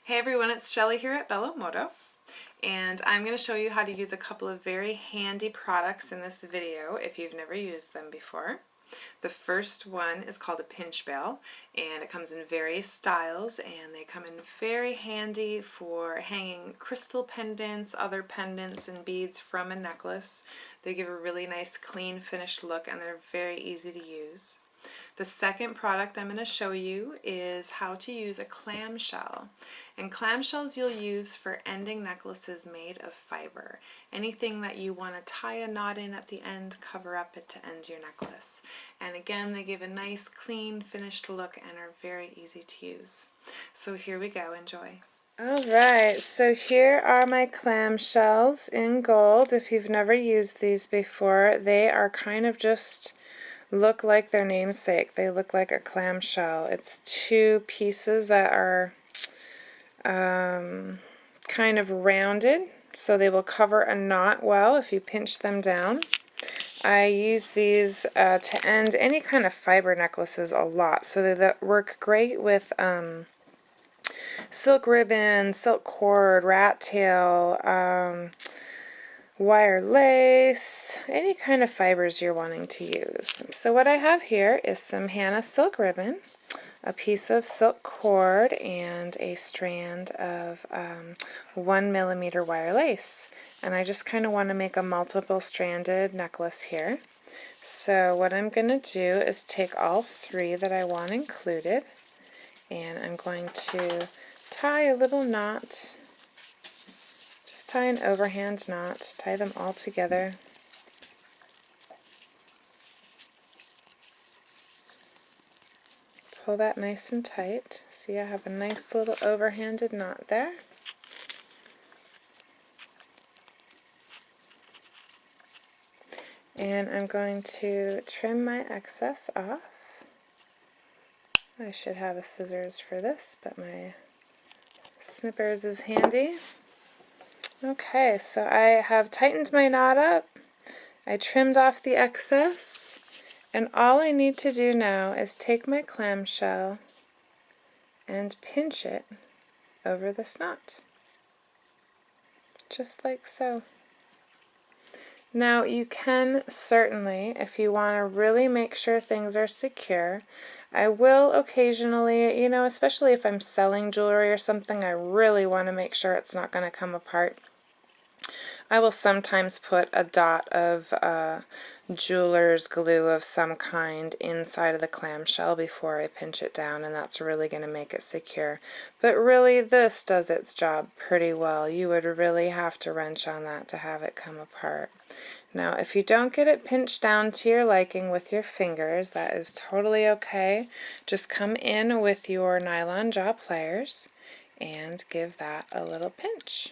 Hey everyone, it's Shelly here at Bello Moto, and I'm going to show you how to use a couple of very handy products in this video if you've never used them before. The first one is called a pinch bell, and it comes in various styles, and they come in very handy for hanging crystal pendants, other pendants, and beads from a necklace. They give a really nice clean finished look, and they're very easy to use. The second product I'm going to show you is how to use a clamshell. And clamshells you'll use for ending necklaces made of fiber. Anything that you want to tie a knot in at the end, cover up it to end your necklace. And again, they give a nice clean finished look and are very easy to use. So here we go, enjoy. Alright, so here are my clamshells in gold. If you've never used these before, they are kind of just look like their namesake. They look like a clamshell. It's two pieces that are kind of rounded, so they will cover a knot well if you pinch them down. I use these to end any kind of fiber necklaces a lot, so they work great with silk ribbon, silk cord, rat tail, wire lace, any kind of fibers you're wanting to use. So what I have here is some Hannah silk ribbon, a piece of silk cord, and a strand of 1mm wire lace. And I just kind of want to make a multiple stranded necklace here. So what I'm going to do is take all three that I want included, and I'm going to tie a little knot. Just tie an overhand knot, tie them all together. Pull that nice and tight. See, I have a nice little overhanded knot there. And I'm going to trim my excess off. I should have a scissors for this, but my snippers is handy. Okay, so I have tightened my knot up. I trimmed off the excess. And all I need to do now is take my clamshell and pinch it over this knot. Just like so. Now you can certainly, if you want to really make sure things are secure, I will occasionally, especially if I'm selling jewelry or something, I really want to make sure it's not going to come apart. I will sometimes put a dot of jeweler's glue of some kind inside of the clamshell before I pinch it down, and that's really going to make it secure. But really, this does its job pretty well. You would really have to wrench on that to have it come apart. Now, if you don't get it pinched down to your liking with your fingers, that is totally okay. Just come in with your nylon jaw pliers and give that a little pinch.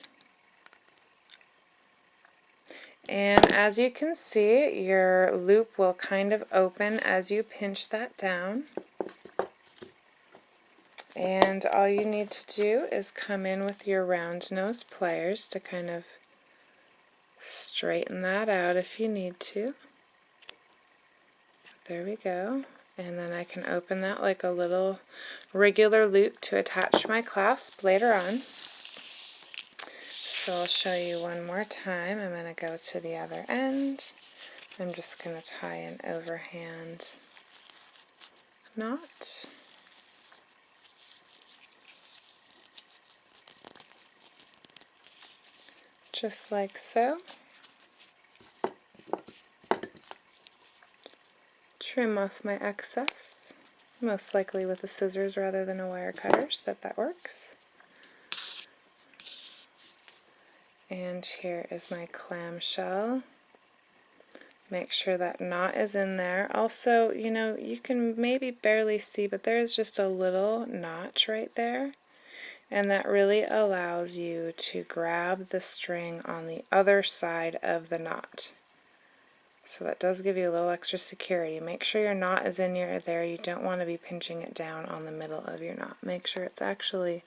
And as you can see, your loop will kind of open as you pinch that down. And all you need to do is come in with your round nose pliers to kind of straighten that out if you need to. There we go. And then I can open that like a little regular loop to attach my clasp later on. So I'll show you one more time. I'm going to go to the other end. I'm just going to tie an overhand knot. Just like so. Trim off my excess, most likely with the scissors rather than a wire cutters, but that works. And here is my clamshell. Make sure that knot is in there. Also, you can maybe barely see, but there is just a little notch right there. And that really allows you to grab the string on the other side of the knot. So that does give you a little extra security. Make sure your knot is in there. You don't want to be pinching it down on the middle of your knot. Make sure it's actually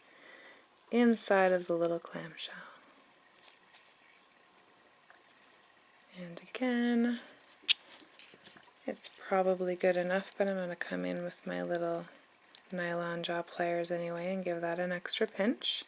inside of the little clamshell. And again, it's probably good enough, but I'm going to come in with my little nylon jaw pliers anyway and give that an extra pinch.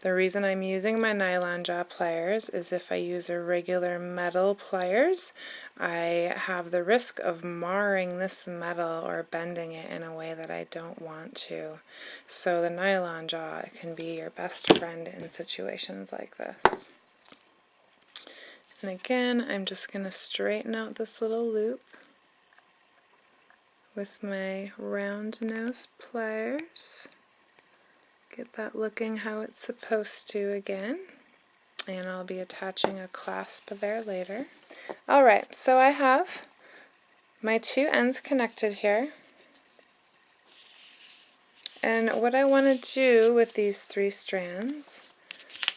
The reason I'm using my nylon jaw pliers is if I use a regular metal pliers, I have the risk of marring this metal or bending it in a way that I don't want to. So the nylon jaw can be your best friend in situations like this. And again, I'm just going to straighten out this little loop with my round nose pliers. Get that looking how it's supposed to again. And I'll be attaching a clasp there later. Alright, so I have my two ends connected here. And what I want to do with these 3 strands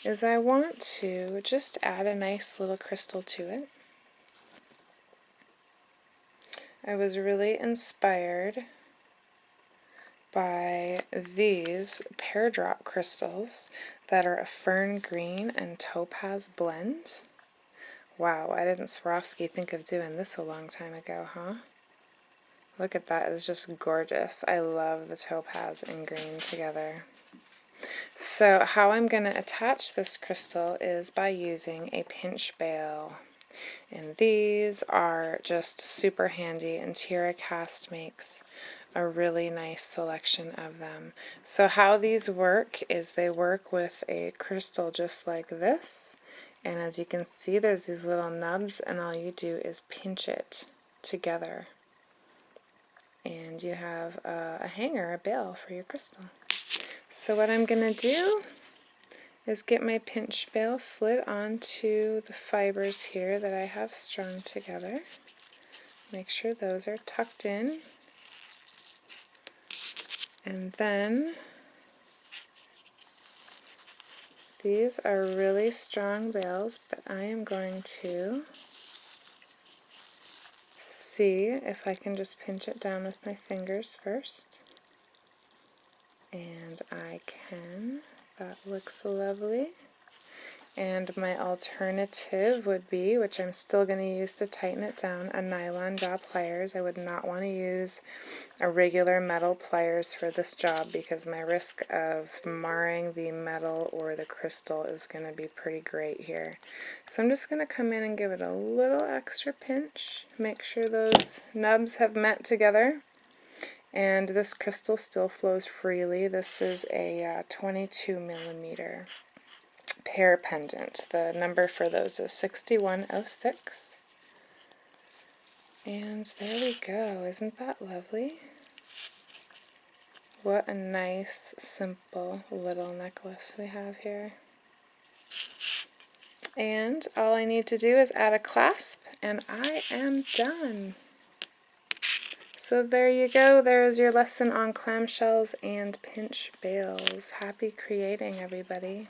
is I want to just add a nice little crystal to it. I was really inspired by these pear drop crystals that are a fern green and topaz blend. Wow, why didn't Swarovski think of doing this a long time ago, huh? Look at that, it's just gorgeous. I love the topaz and green together. So how I'm going to attach this crystal is by using a pinch bail. And these are just super handy, and Tira Cast makes a really nice selection of them. So how these work is they work with a crystal just like this, and as you can see there's these little nubs, and all you do is pinch it together. And you have a hanger, a bail for your crystal. So what I'm going to do is get my pinch bail slid onto the fibers here that I have strung together. Make sure those are tucked in. And then these are really strong bails, but I am going to see if I can just pinch it down with my fingers first. And I can. That looks lovely. And my alternative would be, which I'm still going to use to tighten it down, a nylon jaw pliers. I would not want to use a regular metal pliers for this job because my risk of marring the metal or the crystal is going to be pretty great here. So I'm just going to come in and give it a little extra pinch. Make sure those nubs have met together. And this crystal still flows freely. This is a 22 millimeter pear pendant. The number for those is 6106. And there we go. Isn't that lovely? What a nice, simple little necklace we have here. And all I need to do is add a clasp, and I am done. So there you go. There is your lesson on clamshells and pinch bails. Happy creating, everybody.